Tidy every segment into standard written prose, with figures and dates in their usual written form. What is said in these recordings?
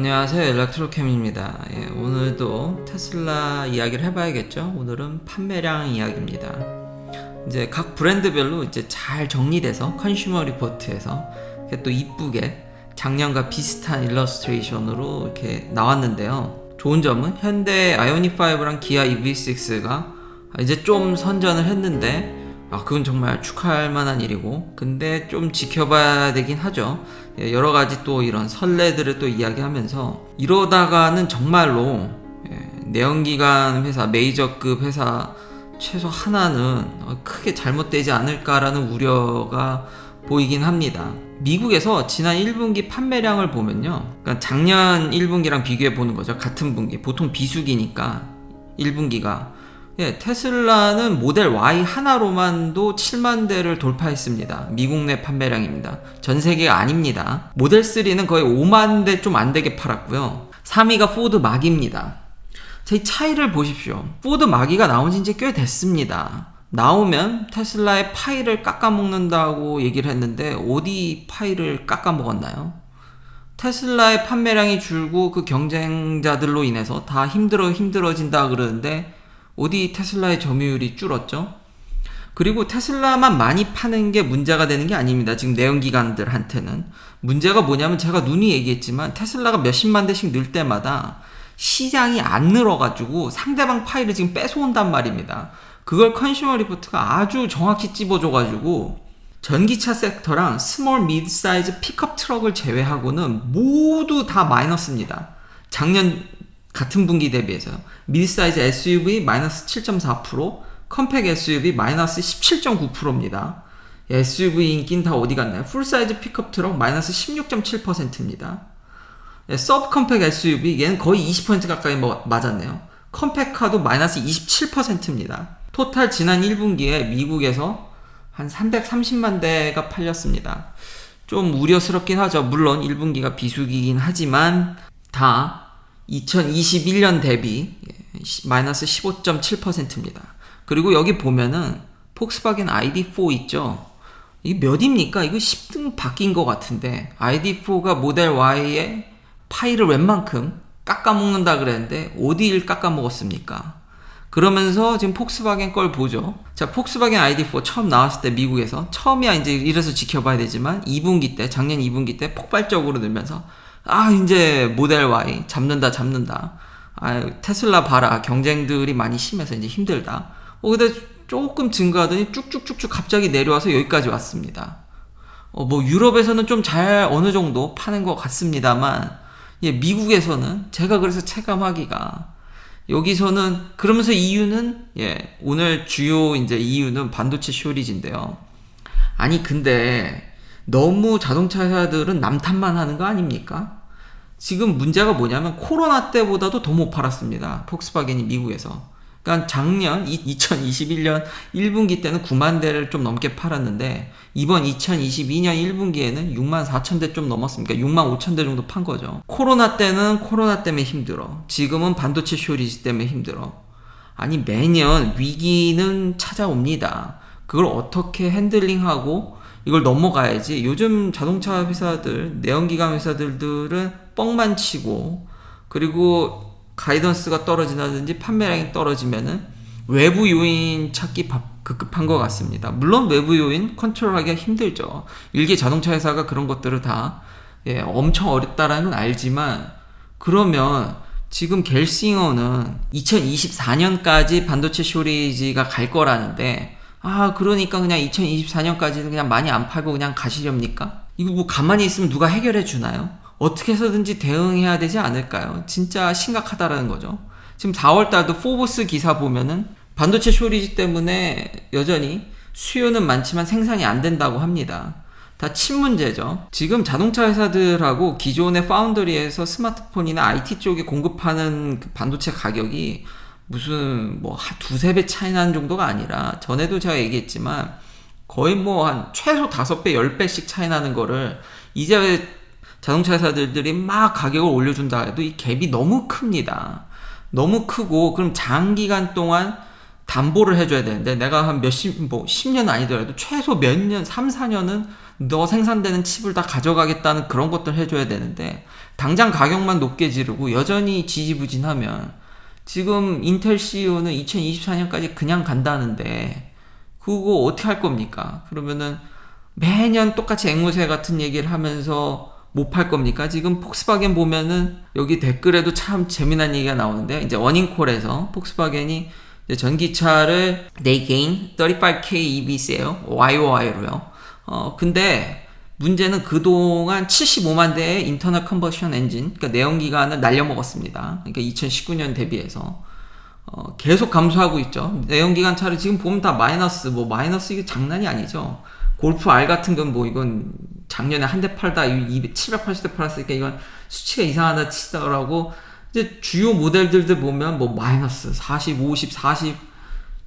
안녕하세요, 엘렉트로캠입니다. 오늘도 테슬라 이야기를 해봐야겠죠. 오늘은 판매량 이야기입니다. 이제 각 브랜드별로 이제 잘 정리돼서 컨슈머 리포트에서 또 이쁘게 작년과 비슷한 일러스트레이션으로 이렇게 나왔는데요. 좋은 점은 현대 아이오닉 5랑 기아 EV6가 이제 좀 선전을 했는데 그건 정말 축하할 만한 일이고, 근데 좀 지켜봐야 되긴 하죠. 여러 가지 또 이런 선례들을 또 이야기하면서 이러다가는 정말로 내연기관 회사, 메이저급 회사 최소 하나는 크게 잘못되지 않을까라는 우려가 보이긴 합니다. 미국에서 지난 1분기 판매량을 보면요, 그러니까 작년 1분기랑 비교해 보는 거죠. 같은 분기, 보통 비수기니까 1분기가 테슬라는 모델 Y 하나로만도 7만 대를 돌파했습니다. 미국 내 판매량입니다. 전 세계가 아닙니다. 모델 3는 거의 5만 대 좀 안 되게 팔았고요. 3위가 포드 마기입니다. 자, 이 차이를 보십시오. 포드 마기가 나온 지 이제 꽤 됐습니다. 나오면 테슬라의 파이를 깎아먹는다고 얘기를 했는데 어디 파이를 깎아먹었나요? 테슬라의 판매량이 줄고 그 경쟁자들로 인해서 다 힘들어진다 그러는데 어디 테슬라의 점유율이 줄었죠? 그리고 테슬라만 많이 파는 게 문제가 되는 게 아닙니다. 지금 내연기관들한테는. 문제가 뭐냐면 제가 누누이 얘기했지만 테슬라가 몇십만 대씩 늘 때마다 시장이 안 늘어가지고 상대방 파이를 지금 뺏어온단 말입니다. 그걸 컨슈머 리포트가 아주 정확히 찝어줘가지고 전기차 섹터랑 스몰 미드 사이즈 픽업 트럭을 제외하고는 모두 다 마이너스입니다. 작년 같은 분기 대비해서요. 미드사이즈 SUV 마이너스 7.4%, 컴팩 SUV 마이너스 17.9%입니다. SUV 인기는 다 어디 갔나요? 풀사이즈 픽업 트럭 마이너스 16.7%입니다. 서브 컴팩 SUV 얘는 거의 20% 가까이 맞았네요. 컴팩카도 마이너스 27%입니다. 토탈 지난 1분기에 미국에서 한 330만 대가 팔렸습니다. 좀 우려스럽긴 하죠. 물론 1분기가 비수기긴 하지만 다 2021년 대비 마이너스 15.7%입니다. 그리고 여기 보면은 폭스바겐 ID4 있죠? 이게 몇입니까? 이거 10등 바뀐 것 같은데 ID4가 모델 Y의 파이를 웬만큼 깎아먹는다 그랬는데 어디를 깎아먹었습니까? 그러면서 지금 폭스바겐 걸 보죠. 자, 폭스바겐 ID4 처음 나왔을 때 미국에서 처음이야 이제 이래서 지켜봐야 되지만 2분기 때, 작년 2분기 때 폭발적으로 늘면서 이제 모델 Y 잡는다. 테슬라 봐라. 경쟁들이 많이 심해서 이제 힘들다. 근데 조금 증가하더니 쭉쭉쭉쭉 갑자기 내려와서 여기까지 왔습니다. 유럽에서는 좀 잘 어느 정도 파는 것 같습니다만, 미국에서는 제가 그래서 체감하기가 여기서는 그러면서 이유는 오늘 주요 이제 이유는 반도체 쇼리지인데요. 아니 근데 너무 자동차 회사들은 남탓만 하는 거 아닙니까? 지금 문제가 뭐냐면 코로나 때보다도 더 못 팔았습니다. 폭스바겐이 미국에서. 그러니까 작년 2021년 1분기 때는 9만 대를 좀 넘게 팔았는데 이번 2022년 1분기에는 6만 4천 대 좀 넘었습니까? 6만 5천 대 정도 판 거죠. 코로나 때는 코로나 때문에 힘들어. 지금은 반도체 쇼리지 때문에 힘들어. 아니 매년 위기는 찾아옵니다. 그걸 어떻게 핸들링하고 이걸 넘어가야지. 요즘 자동차 회사들, 내연기관 회사들은 뻥만 치고, 그리고 가이던스가 떨어진다든지 판매량이 떨어지면은 외부 요인 찾기 급급한 것 같습니다. 물론 외부 요인 컨트롤하기가 힘들죠. 일개 자동차 회사가 그런 것들을 다 엄청 어렵다라는 건 알지만, 그러면 지금 겔싱어는 2024년까지 반도체 쇼리지가 갈 거라는데 그러니까 그냥 2024년까지는 그냥 많이 안 팔고 그냥 가시렵니까? 이거 뭐 가만히 있으면 누가 해결해 주나요? 어떻게 해서든지 대응해야 되지 않을까요? 진짜 심각하다라는 거죠. 지금 4월달도 포브스 기사 보면은 반도체 쇼리지 때문에 여전히 수요는 많지만 생산이 안 된다고 합니다. 다 칩 문제죠. 지금 자동차 회사들하고 기존의 파운더리에서 스마트폰이나 IT 쪽에 공급하는 그 반도체 가격이 무슨 두세 배 차이 나는 정도가 아니라, 전에도 제가 얘기했지만 거의 한 최소 5배, 10배씩 차이 나는 거를 이제 자동차 회사들이 막 가격을 올려준다 해도 이 갭이 너무 큽니다. 너무 크고, 그럼 장기간 동안 담보를 해줘야 되는데 내가 한 10년 아니더라도 최소 몇 년, 3, 4년은 너 생산되는 칩을 다 가져가겠다는 그런 것들 해줘야 되는데 당장 가격만 높게 지르고 여전히 지지부진하면 지금 인텔 CEO는 2024년까지 그냥 간다는데 그거 어떻게 할 겁니까? 그러면은 매년 똑같이 앵무새 같은 얘기를 하면서 못 팔 겁니까? 지금 폭스바겐 보면은 여기 댓글에도 참 재미난 얘기가 나오는데 이제 어닝콜에서 폭스바겐이 이제 전기차를 they gain 35k EV sale YOY로요. 근데 문제는 그동안 75만 대의 인터널 컨버션 엔진, 그러니까 내연기관을 날려먹었습니다. 그러니까 2019년 대비해서 계속 감소하고 있죠. 내연기관 차를 지금 보면 다 마이너스, 마이너스 이게 장난이 아니죠. 골프 R 같은 건 이건 작년에 한 대 팔다 780대 팔았으니까 이건 수치가 이상하다 치더라고. 이제 주요 모델들도 보면 마이너스 40, 50, 40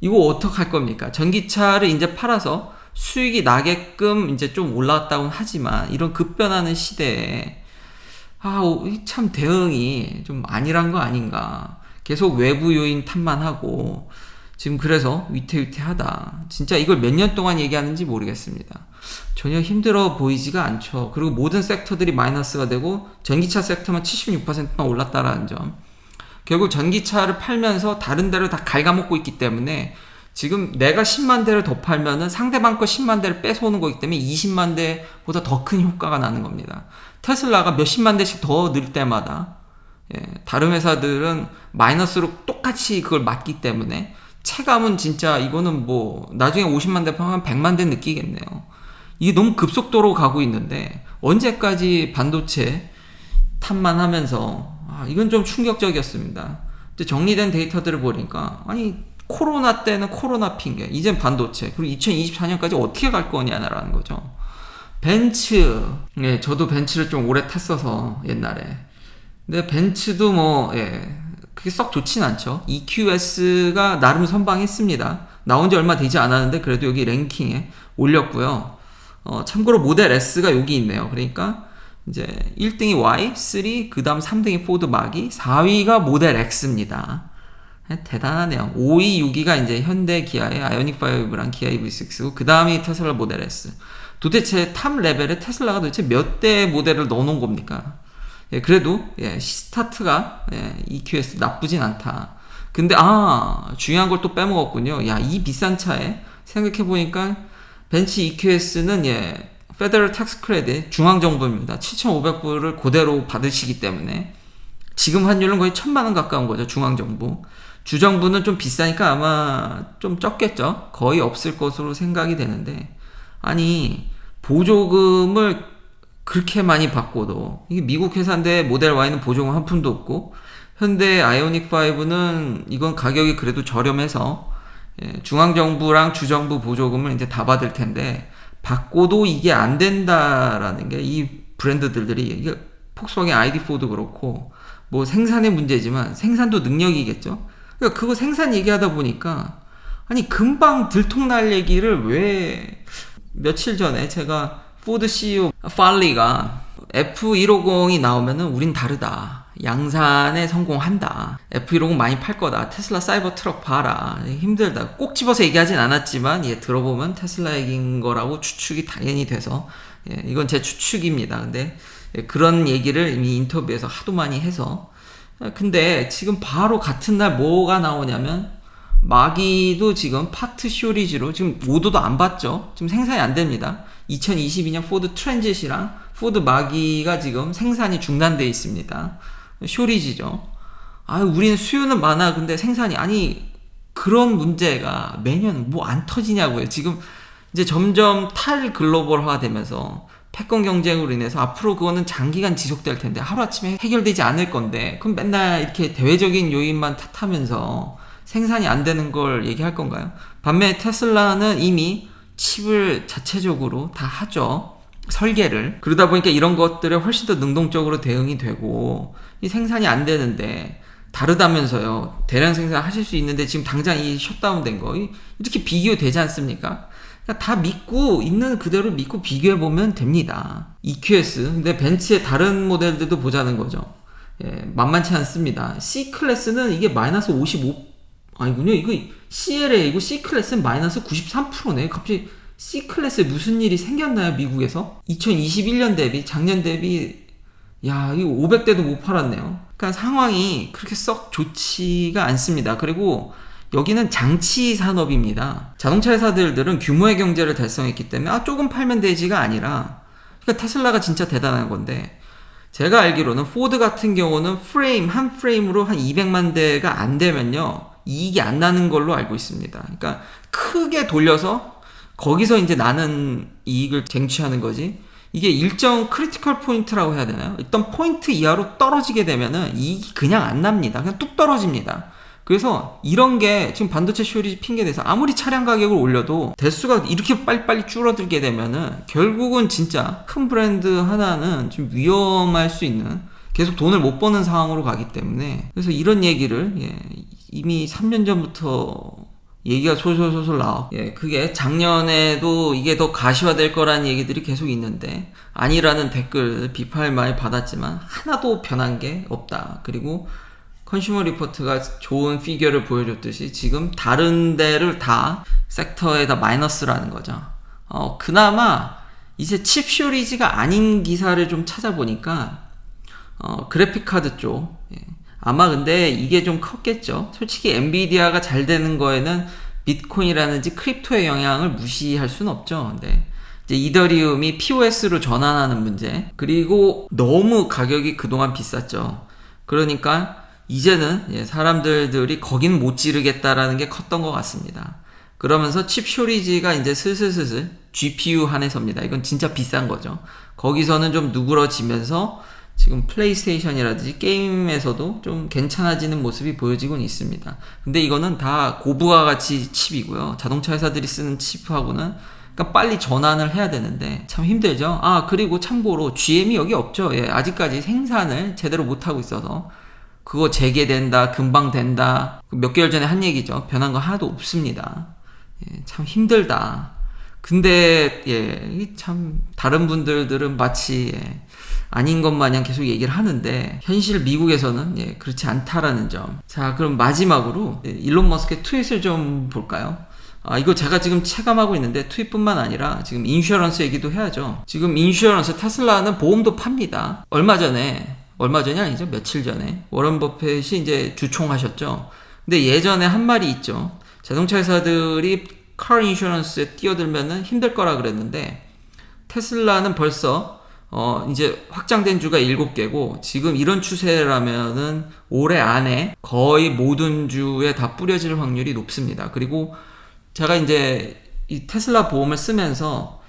이거 어떡할 겁니까? 전기차를 이제 팔아서 수익이 나게끔 이제 좀 올라왔다고는 하지만 이런 급변하는 시대에 참 대응이 좀 아니란 거 아닌가. 계속 외부 요인 탓만 하고 지금 그래서 위태위태하다. 진짜 이걸 몇 년 동안 얘기하는지 모르겠습니다. 전혀 힘들어 보이지가 않죠. 그리고 모든 섹터들이 마이너스가 되고 전기차 섹터만 76%만 올랐다라는 점. 결국 전기차를 팔면서 다른 데를 다 갉아먹고 있기 때문에 지금 내가 10만 대를 더 팔면은 상대방 거 10만 대를 뺏어오는 거기 때문에 20만 대보다 더 큰 효과가 나는 겁니다. 테슬라가 몇십만 대씩 더 늘 때마다 다른 회사들은 마이너스로 똑같이 그걸 맞기 때문에 체감은 진짜 이거는 나중에 50만 대 팔면 100만 대 느끼겠네요. 이게 너무 급속도로 가고 있는데 언제까지 반도체 탓만 하면서 이건 좀 충격적이었습니다. 이제 정리된 데이터들을 보니까 코로나 때는 코로나 핑계, 이젠 반도체, 그리고 2024년까지 어떻게 갈 거냐라는 거죠. 벤츠, 저도 벤츠를 좀 오래 탔어서 옛날에. 근데 벤츠도 그게 썩 좋진 않죠. EQS가 나름 선방했습니다. 나온 지 얼마 되지 않았는데 그래도 여기 랭킹에 올렸고요. 참고로 모델 S가 여기 있네요. 그러니까 이제 1등이 Y, 3, 그 다음 3등이 포드 마기, 4위가 모델 X입니다. 대단하네요. 5위, 6위가 이제 현대 기아의 아이오닉 5랑 기아 EV6고 그 다음이 테슬라 모델 S. 도대체 탑 레벨에 테슬라가 도대체 몇 대 모델을 넣어놓은 겁니까? 그래도 스타트가 EQS 나쁘진 않다. 근데 중요한 걸 또 빼먹었군요. 이 비싼 차에 생각해보니까 벤츠 EQS는 페더럴 텍스 크레딧 중앙정부입니다. 7,500불을 그대로 받으시기 때문에 지금 환율은 거의 1,000만 원 가까운 거죠. 중앙정부. 주정부는 좀 비싸니까 아마 좀 적겠죠. 거의 없을 것으로 생각이 되는데 보조금을 그렇게 많이 받고도 이게 미국 회사인데 모델 Y는 보조금 한 푼도 없고 현대 아이오닉 5는 이건 가격이 그래도 저렴해서 중앙정부랑 주정부 보조금을 이제 다 받을 텐데 받고도 이게 안 된다라는 게 이 브랜드들이 이게 폭스바겐 ID4도 그렇고 생산의 문제지만 생산도 능력이겠죠. 그러니까 그거 생산 얘기하다 보니까 금방 들통날 얘기를 왜 며칠 전에 제가 포드 CEO 팔리가 F150이 나오면은 우린 다르다. 양산에 성공한다. F150 많이 팔 거다. 테슬라 사이버 트럭 봐라. 힘들다. 꼭 집어서 얘기하진 않았지만 들어보면 테슬라 얘기인 거라고 추측이 당연히 돼서 이건 제 추측입니다. 근데 그런 얘기를 이미 인터뷰에서 하도 많이 해서 근데 지금 바로 같은 날 뭐가 나오냐면 마기도 지금 파트 쇼리지로 지금 오도도 안 받죠. 지금 생산이 안 됩니다. 2022년 포드 트랜짓이랑 포드 마기가 지금 생산이 중단돼 있습니다. 쇼리지죠. 우리는 수요는 많아. 근데 생산이 그런 문제가 매년 안 터지냐고요. 지금 이제 점점 탈글로벌화 되면서 패권 경쟁으로 인해서 앞으로 그거는 장기간 지속될 텐데 하루아침에 해결되지 않을 건데 그럼 맨날 이렇게 대외적인 요인만 탓하면서 생산이 안 되는 걸 얘기할 건가요? 반면에 테슬라는 이미 칩을 자체적으로 다 하죠. 설계를. 그러다 보니까 이런 것들에 훨씬 더 능동적으로 대응이 되고 이 생산이 안 되는데 다르다면서요. 대량 생산하실 수 있는데 지금 당장 이 셧다운 된 거 이렇게 비교되지 않습니까? 그러니까 다 믿고 있는 그대로 믿고 비교해보면 됩니다. EQS. 근데 벤츠의 다른 모델들도 보자는 거죠. 만만치 않습니다. C클래스는 이게 마이너스 55 아니군요. 이거 CLA 이거 C클래스는 마이너스 93%네. 갑자기 C클래스에 무슨 일이 생겼나요, 미국에서? 2021년 대비, 작년 대비, 야, 이거 500대도 못 팔았네요. 그러니까 상황이 그렇게 썩 좋지가 않습니다. 그리고 여기는 장치 산업입니다. 자동차 회사들은 규모의 경제를 달성했기 때문에 조금 팔면 되지가 아니라, 그러니까 테슬라가 진짜 대단한 건데, 제가 알기로는 포드 같은 경우는 한 프레임으로 한 200만 대가 안 되면요, 이익이 안 나는 걸로 알고 있습니다. 그러니까 크게 돌려서 거기서 이제 나는 이익을 쟁취하는 거지. 이게 일정 크리티컬 포인트라고 해야 되나요? 어떤 포인트 이하로 떨어지게 되면은 이익이 그냥 안 납니다. 그냥 뚝 떨어집니다. 그래서 이런 게 지금 반도체 쇼리지 핑계대서 아무리 차량 가격을 올려도 대수가 이렇게 빨리빨리 줄어들게 되면은 결국은 진짜 큰 브랜드 하나는 좀 위험할 수 있는, 계속 돈을 못 버는 상황으로 가기 때문에, 그래서 이런 얘기를 이미 3년 전부터 얘기가 솔솔솔솔 나와. 그게 작년에도 이게 더 가시화될 거라는 얘기들이 계속 있는데, 아니라는 댓글 비판을 많이 받았지만 하나도 변한 게 없다. 그리고 컨슈머 리포트가 좋은 피규어를 보여줬듯이 지금 다른 데를 다 섹터에다 마이너스라는 거죠. 그나마 이제 칩 쇼리지가 아닌 기사를 좀 찾아보니까 그래픽 카드 쪽, 아마 근데 이게 좀 컸겠죠. 솔직히 엔비디아가 잘 되는 거에는 비트코인이라든지 크립토의 영향을 무시할 수는 없죠. 근데 이제 이더리움이 POS로 전환하는 문제, 그리고 너무 가격이 그동안 비쌌죠. 그러니까 이제는 사람들이 거긴 못 지르겠다라는 게 컸던 것 같습니다. 그러면서 칩 쇼리지가 이제 슬슬 GPU 한해서입니다. 이건 진짜 비싼 거죠. 거기서는 좀 누그러지면서 지금 플레이스테이션이라든지 게임에서도 좀 괜찮아지는 모습이 보여지곤 있습니다. 근데 이거는 다 고부가가치 칩이고요. 자동차 회사들이 쓰는 칩하고는 그러니까 빨리 전환을 해야 되는데 참 힘들죠. 그리고 참고로 GM이 여기 없죠. 아직까지 생산을 제대로 못하고 있어서 그거 재개된다, 금방 된다, 몇 개월 전에 한 얘기죠. 변한 거 하나도 없습니다. 참 힘들다. 근데 참 다른 분들은 마치 아닌 것 마냥 계속 얘기를 하는데, 현실 미국에서는 그렇지 않다라는 점. 자, 그럼 마지막으로 일론 머스크의 트윗을 좀 볼까요? 이거 제가 지금 체감하고 있는데 트윗뿐만 아니라 지금 인슈어런스 얘기도 해야죠. 지금 인슈어런스, 테슬라는 보험도 팝니다. 얼마 전이 아니죠. 며칠 전에 워런 버핏이 이제 주총하셨죠. 근데 예전에 한 말이 있죠. 자동차 회사들이 카 인슈런스에 뛰어들면은 힘들 거라 그랬는데, 테슬라는 벌써 이제 확장된 주가 7개고, 지금 이런 추세라면은 올해 안에 거의 모든 주에 다 뿌려질 확률이 높습니다. 그리고 제가 이제 이 테슬라 보험을 쓰면서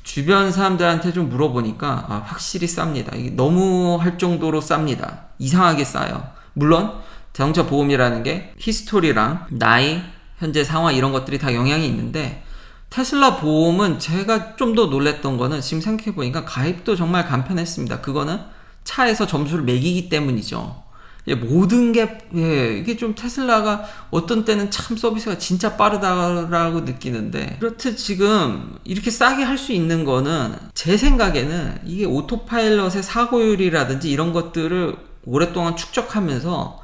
주변 사람들한테 좀 물어보니까 확실히 쌉니다. 이게 너무 할 정도로 쌉니다. 이상하게 싸요. 물론 자동차 보험이라는 게 히스토리랑 나이, 현재 상황 이런 것들이 다 영향이 있는데, 테슬라 보험은 제가 좀 더 놀랬던 거는 지금 생각해보니까 가입도 정말 간편했습니다. 그거는 차에서 점수를 매기기 때문이죠. 모든 게 이게 좀 테슬라가 어떤 때는 참 서비스가 진짜 빠르다라고 느끼는데, 그렇듯 지금 이렇게 싸게 할 수 있는 거는 제 생각에는 이게 오토파일럿의 사고율이라든지 이런 것들을 오랫동안 축적하면서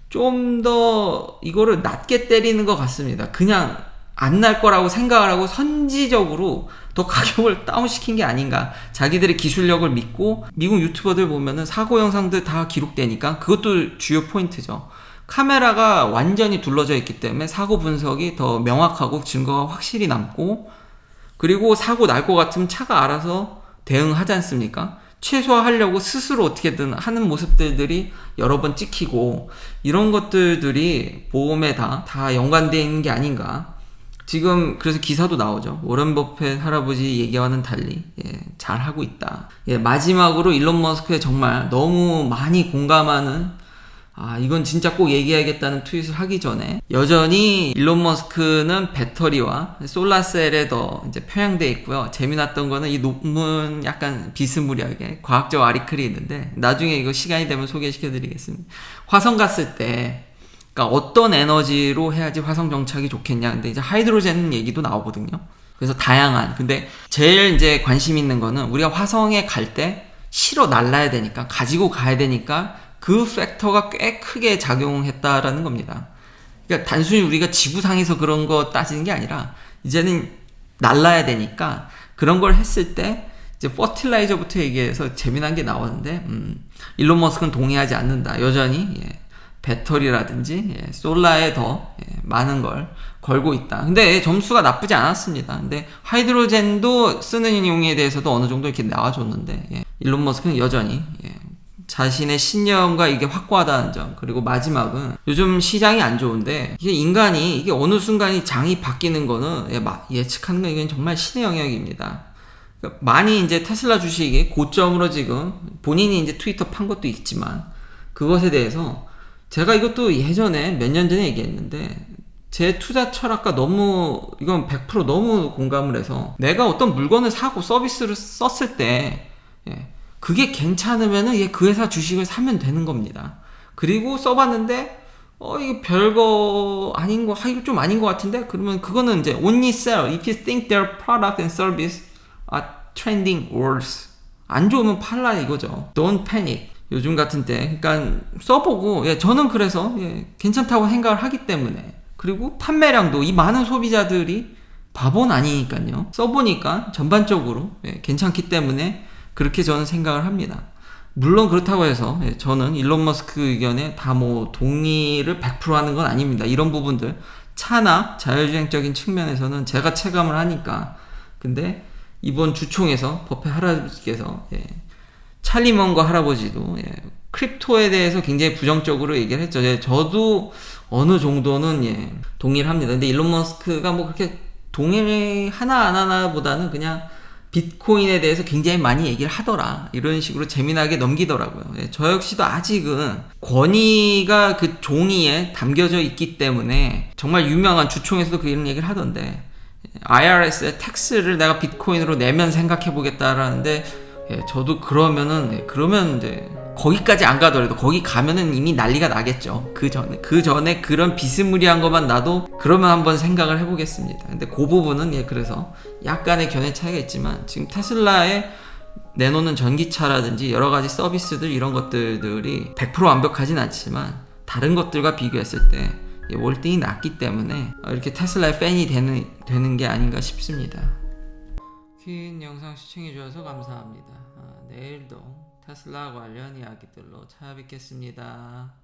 좀 더 이거를 낮게 때리는 것 같습니다. 그냥 안 날 거라고 생각을 하고 선지적으로 더 가격을 다운시킨 게 아닌가. 자기들의 기술력을 믿고, 미국 유튜버들 보면은 사고 영상들 다 기록되니까 그것도 주요 포인트죠. 카메라가 완전히 둘러져 있기 때문에 사고 분석이 더 명확하고 증거가 확실히 남고, 그리고 사고 날 것 같으면 차가 알아서 대응하지 않습니까? 최소화하려고 스스로 어떻게든 하는 모습들이 여러 번 찍히고, 이런 것들이 보험에 다 연관되어 있는 게 아닌가. 지금 그래서 기사도 나오죠. 워런 버핏 할아버지 얘기와는 달리 잘 하고 있다. 마지막으로 일론 머스크에 정말 너무 많이 공감하는, 이건 진짜 꼭 얘기해야겠다는 트윗을 하기 전에, 여전히 일론 머스크는 배터리와 솔라셀에 더 이제 편향되어 있고요. 재미났던 거는 이 논문 약간 비스무리하게 과학적 아리클이 있는데, 나중에 이거 시간이 되면 소개시켜 드리겠습니다. 화성 갔을 때 그러니까 어떤 에너지로 해야지 화성 정착이 좋겠냐. 근데 이제 하이드로젠 얘기도 나오거든요. 그래서 다양한. 근데 제일 이제 관심 있는 거는, 우리가 화성에 갈 때 실어 날라야 되니까, 가지고 가야 되니까 그 팩터가 꽤 크게 작용했다라는 겁니다. 그러니까 단순히 우리가 지구상에서 그런 거 따지는 게 아니라, 이제는 날라야 되니까 그런 걸 했을 때 이제 퍼틸라이저부터 얘기해서 재미난 게 나오는데 일론 머스크는 동의하지 않는다. 여전히 배터리라든지 솔라에 더 많은 걸 걸고 있다. 근데 점수가 나쁘지 않았습니다. 근데 하이드로젠도 쓰는 용에 대해서도 어느 정도 이렇게 나와줬는데 일론 머스크는 여전히 자신의 신념과 이게 확고하다는 점. 그리고 마지막은 요즘 시장이 안 좋은데 이게 인간이 이게 어느 순간이 장이 바뀌는 거는 예측하는 건 이건 정말 신의 영역입니다. 그러니까 많이 이제 테슬라 주식이 고점으로 지금 본인이 이제 트위터 판 것도 있지만 그것에 대해서 제가 이것도 예전에 몇 년 전에 얘기했는데 제 투자 철학과 너무 이건 100% 너무 공감을 해서 내가 어떤 물건을 사고 서비스를 썼을 때 그게 괜찮으면은 그 회사 주식을 사면 되는 겁니다. 그리고 써봤는데 이게 별거 아닌 거, 이거 좀 아닌 것 같은데? 그러면 그거는 이제 only sell if you think their product and service are trending worse. 안 좋으면 팔라 이거죠. Don't panic. 요즘 같은 때, 그러니까 써보고, 저는 그래서 괜찮다고 생각을 하기 때문에, 그리고 판매량도 이 많은 소비자들이 바보는 아니니까요. 써보니까 전반적으로 괜찮기 때문에 그렇게 저는 생각을 합니다. 물론 그렇다고 해서 저는 일론 머스크 의견에 다 뭐 동의를 100% 하는 건 아닙니다. 이런 부분들 차나 자율주행적인 측면에서는 제가 체감을 하니까. 근데 이번 주총에서 버핏 할아버지께서 찰리 먼거 할아버지도 크립토에 대해서 굉장히 부정적으로 얘기를 했죠. 저도 어느 정도는 동의를 합니다. 근데 일론 머스크가 뭐 그렇게 동의 하나 안 하나보다는 그냥 비트코인에 대해서 굉장히 많이 얘기를 하더라. 이런 식으로 재미나게 넘기더라고요. 저 역시도 아직은 권위가 그 종이에 담겨져 있기 때문에 정말 유명한 주총에서도 그런 얘기를 하던데 IRS의 텍스를 내가 비트코인으로 내면 생각해 보겠다라는데 저도 그러면 이제 거기까지 안 가더라도 거기 가면은 이미 난리가 나겠죠. 그 전에 그런 비스무리한 것만 나도 그러면 한번 생각을 해보겠습니다. 근데 그 부분은 그래서 약간의 견해 차이가 있지만 지금 테슬라에 내놓는 전기차라든지 여러 가지 서비스들 이런 것들이 100% 완벽하진 않지만 다른 것들과 비교했을 때 월등히 낮기 때문에 이렇게 테슬라의 팬이 되는 게 아닌가 싶습니다. 긴 영상 시청해주셔서 감사합니다. 내일도 테슬라 관련 이야기들로 찾아뵙겠습니다.